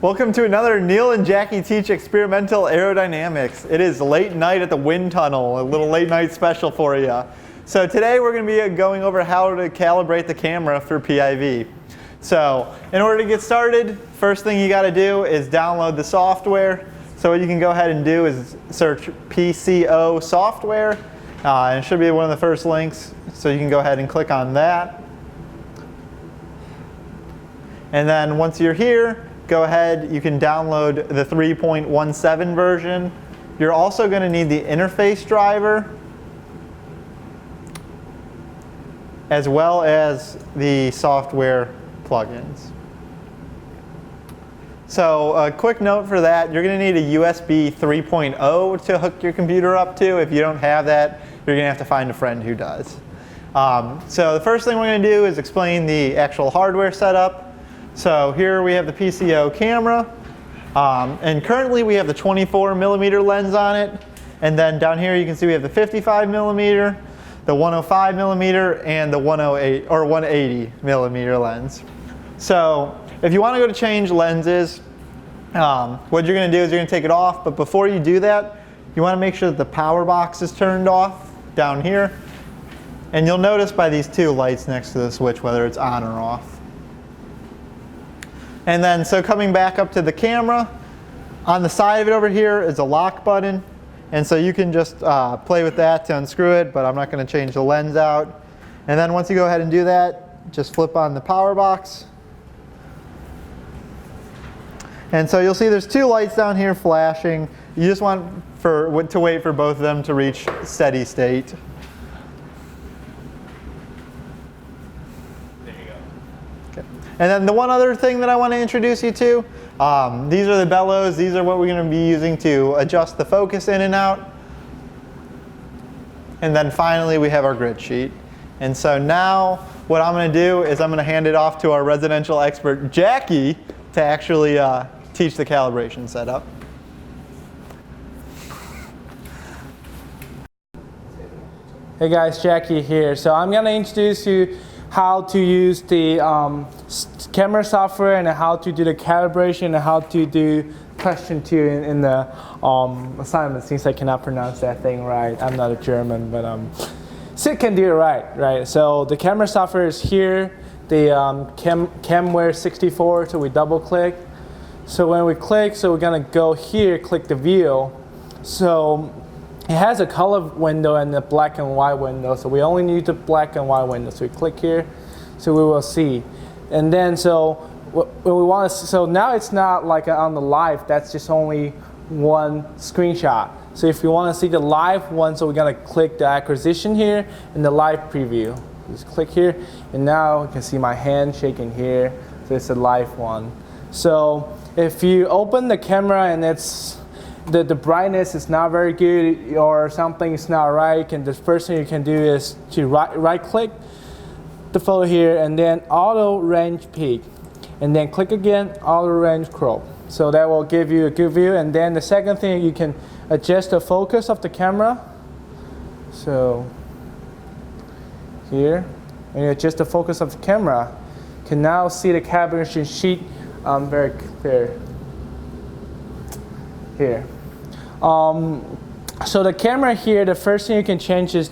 Welcome to another Neil and Jackie Teach Experimental Aerodynamics. It is late night at the wind tunnel, a little late night special for you. So today we're going to be going over how to calibrate the camera for PIV. So in order to get started, first thing you got to do is download the software. So what you can go ahead and do is search PCO software. And it should be one of the first links. So you can go ahead and click on that. And then once you're here, go ahead, you can download the 3.17 version. You're also going to need the interface driver, as well as the software plugins. So a quick note for that, you're going to need a USB 3.0 to hook your computer up to. If you don't have that, you're going to have to find a friend who does. So the first thing we're going to do is explain the actual hardware setup. So here we have the PCO camera, and currently we have the 24mm lens on it, and then down here you can see we have the 55mm, the 105mm, and the 108 or 180mm lens. So if you want to go to change lenses, what you're going to do is you're going to take it off, but before you do that, you want to make sure that the power box is turned off down here, and you'll notice by these two lights next to the switch whether it's on or off. And then, so coming back up to the camera, on the side of it over here is a lock button. And so you can just play with that to unscrew it, but I'm not going to change the lens out. And then once you go ahead and do that, just flip on the power box. And so you'll see there's two lights down here flashing. You just want to wait for both of them to reach steady state. And then the one other thing that I want to introduce you to, these are the bellows. These are what we're going to be using to adjust the focus in and out. And then finally we have our grid sheet. And so now what I'm going to do is I'm going to hand it off to our residential expert, Jackie, to actually teach the calibration setup. Hey guys, Jackie here. So I'm going to introduce you how to use the camera software and how to do the calibration and how to do question 2 in the assignment, since I cannot pronounce that thing right. I'm not a German, but Sid can do it right? So the camera software is here, the CamWare 64, so we double click. So when we click, so we're gonna go here, click the view. So it has a color window and a black and white window, so we only need the black and white window. So we click here, so we will see. And then so when we want to, so now it's not like on the live, that's just only one screenshot. So if you want to see the live one, so we're gonna click the acquisition here and the live preview. Just click here, and now you can see my hand shaking here, so it's a live one. So if you open the camera and it's the brightness is not very good or something is not right, and the first thing you can do is to right click the photo here and then auto range peak, and then click again auto range crop. So that will give you a good view. And then the second thing, you can adjust the focus of the camera. So here, when you adjust the focus of the camera, you can now see the calibration sheet very clear here. So the camera here, the first thing you can change is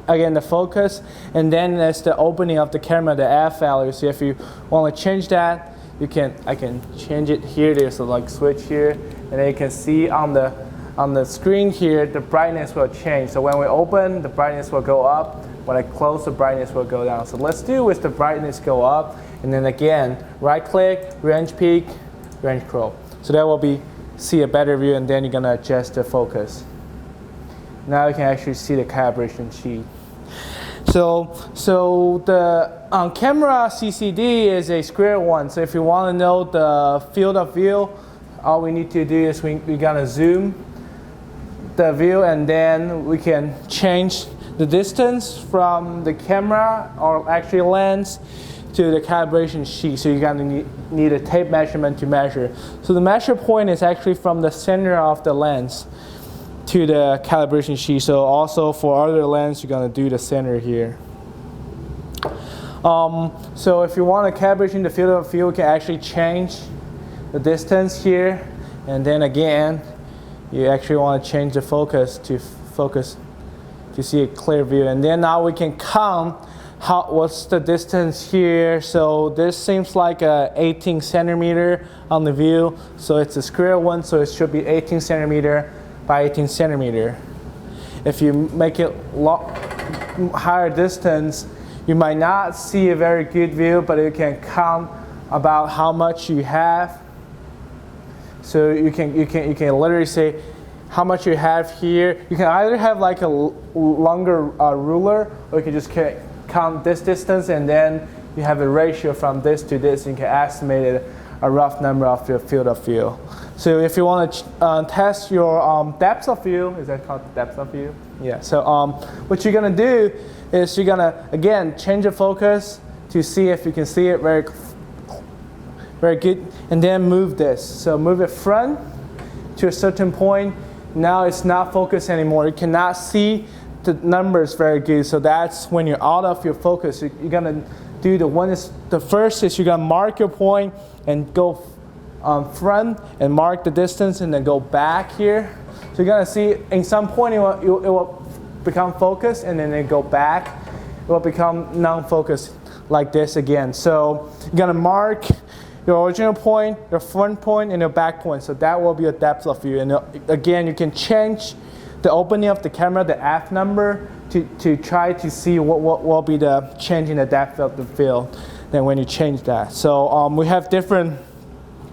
again the focus, and then there's the opening of the camera, the F value. So if you want to change that, I can change it here. There's a like switch here, and then you can see on the screen here the brightness will change. So when we open, the brightness will go up. When I close, the brightness will go down. So let's do with the brightness go up, and then again right click, range peak, range crop. So that will see a better view, and then you're gonna adjust the focus. Now you can actually see the calibration sheet. So the camera CCD is a square one. So if you want to know the field of view, all we need to do is we're gonna zoom the view, and then we can change the distance from the camera or actually lens to the calibration sheet. So you're gonna need a tape measurement to measure. So the measure point is actually from the center of the lens to the calibration sheet. So also for other lens, you're gonna do the center here. So if you want a calibration the field of view, you can actually change the distance here, and then again, you actually want to change the focus to see a clear view. And then now we can count what's the distance here. So this seems like a 18 centimeter on the view. So it's a square one, so it should be 18 centimeter by 18 centimeter. If you make it higher distance, you might not see a very good view, but you can count about how much you have. So you can literally say how much you have here. You can either have like a longer ruler, or you can just count this distance, and then you have a ratio from this to this, and you can estimate a rough number of your field of view. So if you want to test your depth of field, is that called depth of field? Yeah. So what you're gonna do is you're gonna again change the focus to see if you can see it very good, and then move this. So move it front to a certain point. Now it's not focused anymore. You cannot see the numbers very good. So that's when you're out of your focus. You're gonna do the first is you're gonna mark your point and go front and mark the distance, and then go back here. So you're gonna see in some point it will become focused, and then it go back. It will become non-focused like this again. So you're gonna mark your original point, your front point, and your back point. So that will be a depth of view. And again, you can change the opening of the camera, the f number, to try to see what will be the change in the depth of the field then when you change that. So we have different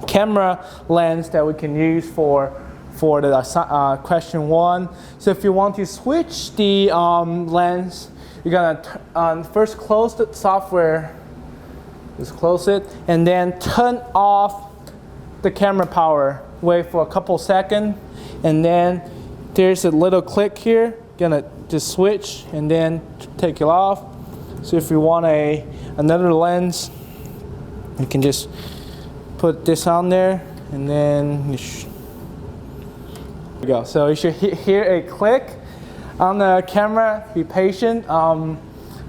camera lens that we can use for the question 1. So if you want to switch the lens, you're gonna first close the software. Just close it, and then turn off the camera power. Wait for a couple seconds, and then there's a little click here. Gonna just switch and then take it off. So if you want another lens, you can just put this on there, and then there we go. So you should hear a click on the camera. Be patient.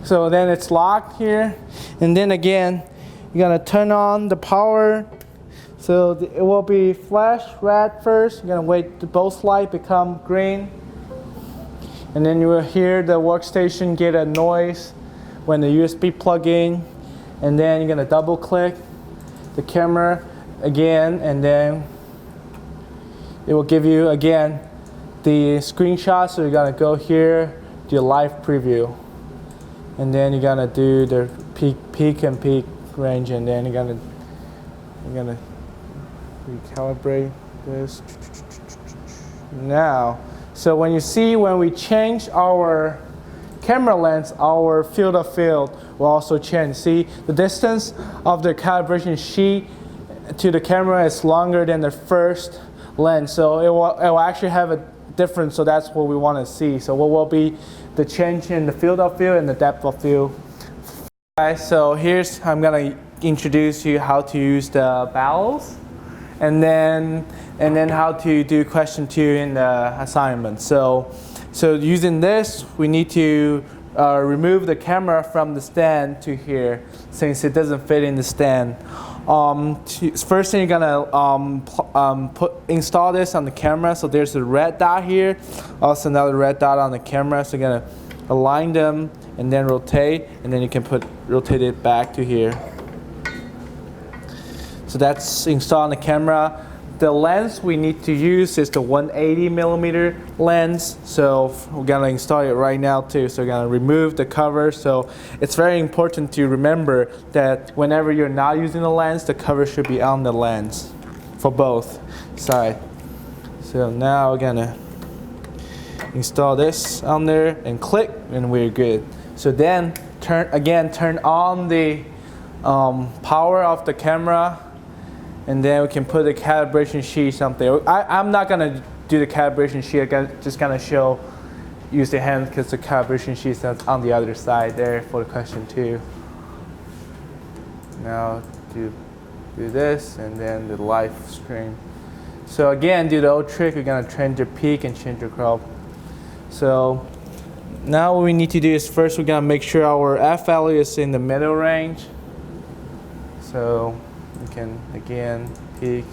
So then it's locked here, and then again, you're gonna turn on the power. So it will be flash red first. You're gonna wait till both lights become green, and then you will hear the workstation get a noise when the USB plug in, and then you're gonna double click the camera again, and then it will give you again the screenshot. So you're gonna go here, do live preview, and then you're gonna do the peak and peak range, and then you're gonna recalibrate this now. So when we change our camera lens, our field of field will also change. See, the distance of the calibration sheet to the camera is longer than the first lens, so it will actually have a difference. So that's what we want to see. So what will be the change in the field of view and the depth of field. Guys, so I'm gonna introduce you how to use the balls, and then how to do question 2 in the assignment. So using this, we need to remove the camera from the stand to here, since it doesn't fit in the stand. First thing, you're gonna install this on the camera. So there's a red dot here, also another red dot on the camera. So you're gonna align them and then rotate, and then you can rotate it back to here. So that's installed on the camera. The lens we need to use is the 180 millimeter lens. So we're gonna install it right now too. So we're gonna remove the cover. So it's very important to remember that whenever you're not using the lens, the cover should be on the lens for both sides. So now we're gonna install this on there and click, and we're good. So then turn on the power of the camera, and then we can put the calibration sheet up there. I'm not gonna do the calibration sheet. I'm just gonna use the hand, because the calibration sheet is on the other side there for the question 2. Now do this, and then the live screen. So again, do the old trick. We're gonna change your peak and change your crop. So now what we need to do is first we're gonna make sure our F value is in the middle range. So You can again peek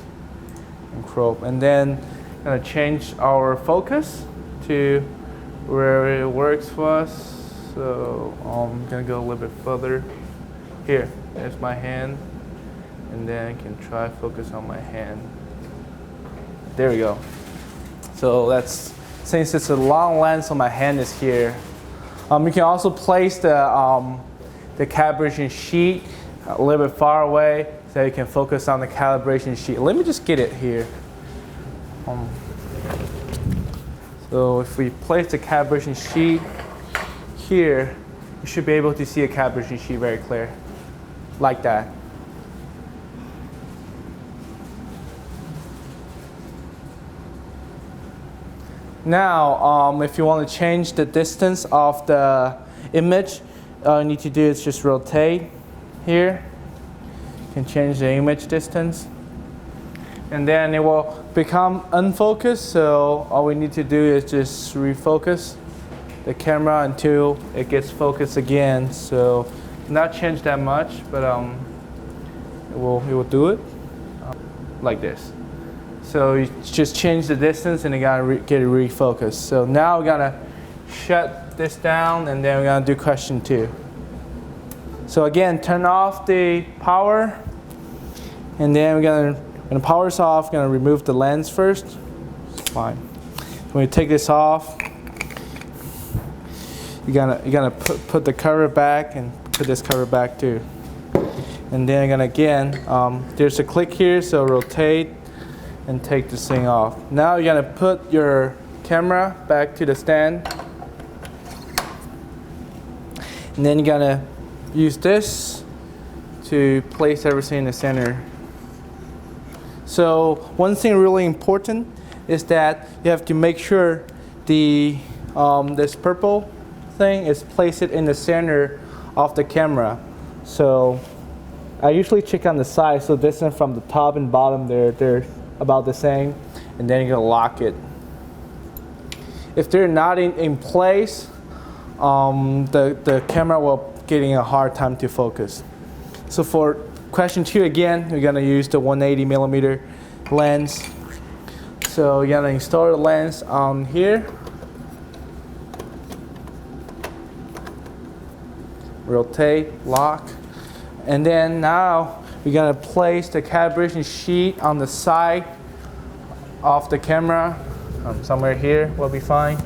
and crop, and then gonna change our focus to where it works for us. So I'm gonna go a little bit further. Here, there's my hand, and then I can try focus on my hand. There we go. So that's, since it's a long lens, so my hand is here. You can also place the calibration sheet a little bit far away so you can focus on the calibration sheet. Let me just get it here. So if we place the calibration sheet here, you should be able to see a calibration sheet very clear, like that. Now, if you want to change the distance of the image, all you need to do is just rotate here. You can change the image distance. And then it will become unfocused, so all we need to do is just refocus the camera until it gets focused again. So not change that much, but it will do it like this. So you just change the distance and you gotta get it refocused. So now we're gonna shut this down, and then we're gonna do question 2. So again, turn off the power, and then when the power's off, we're gonna remove the lens first. It's fine. When you take this off, you're gonna put the cover back and put this cover back too. And then you're gonna again, there's a click here, so rotate and take this thing off. Now you're gonna put your camera back to the stand, and then you're gonna use this to place everything in the center. So one thing really important is that you have to make sure the this purple thing is placed in the center of the camera. So I usually check on the side, so distance from the top and bottom they're about the same, and then you're gonna lock it. If they're not in place, the camera will getting a hard time to focus. So for question 2 again, we're gonna use the 180mm lens. So you're gonna install the lens on here. Rotate, lock, and then now we're gonna place the calibration sheet on the side of the camera. Somewhere here will be fine.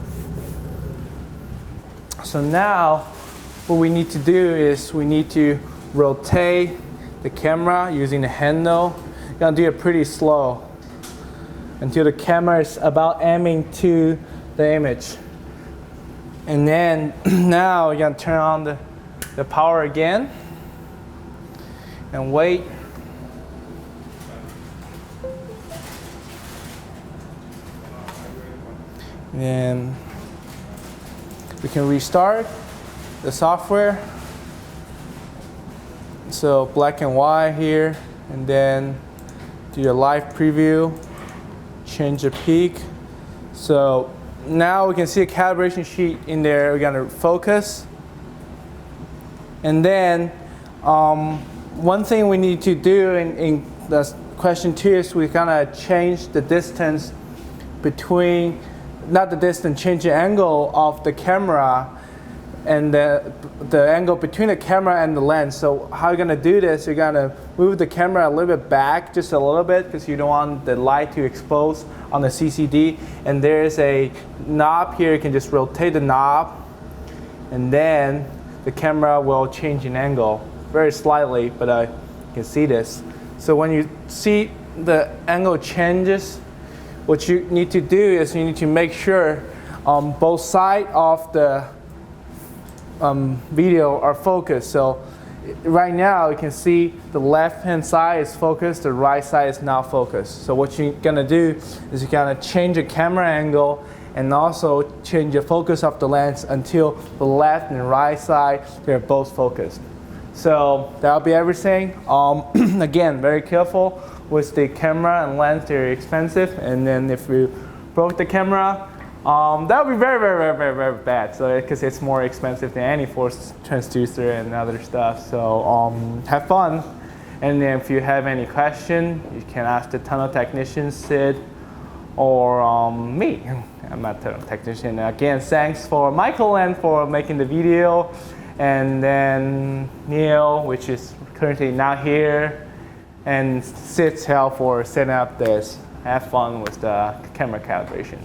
So now what we need to do is we need to rotate the camera using the handle. You're gonna do it pretty slow until the camera is about aiming to the image. And then now you're gonna turn on the power again and wait. And we can restart the software. So black and white here, and then do your live preview, change the peak. So now we can see a calibration sheet in there. We're gonna focus. And then one thing we need to do in the question 2 is we're gonna change the distance between, not the distance, change the angle of the camera and the angle between the camera and the lens. So how you're gonna do this, you're gonna move the camera a little bit back, just a little bit, because you don't want the light to expose on the CCD. And there's a knob here, you can just rotate the knob, and then the camera will change in angle, very slightly, but you can see this. So when you see the angle changes, what you need to do is you need to make sure both sides of the video are focused. So right now you can see the left hand side is focused, the right side is not focused. So what you're gonna do is you're gonna change the camera angle and also change the focus of the lens until the left and right side, they're both focused. So that'll be everything. Again, very careful with the camera and lens, they're expensive. And then if you broke the camera, that would be very, very, very, very, very bad. So because it's more expensive than any force transducer and other stuff. So have fun. And then if you have any question, you can ask the tunnel technician, Sid, or me. I'm not a tunnel technician. Again, thanks for Michael and for making the video. And then Neil, which is currently not here, and Sid's help for setting up this. Have fun with the camera calibration.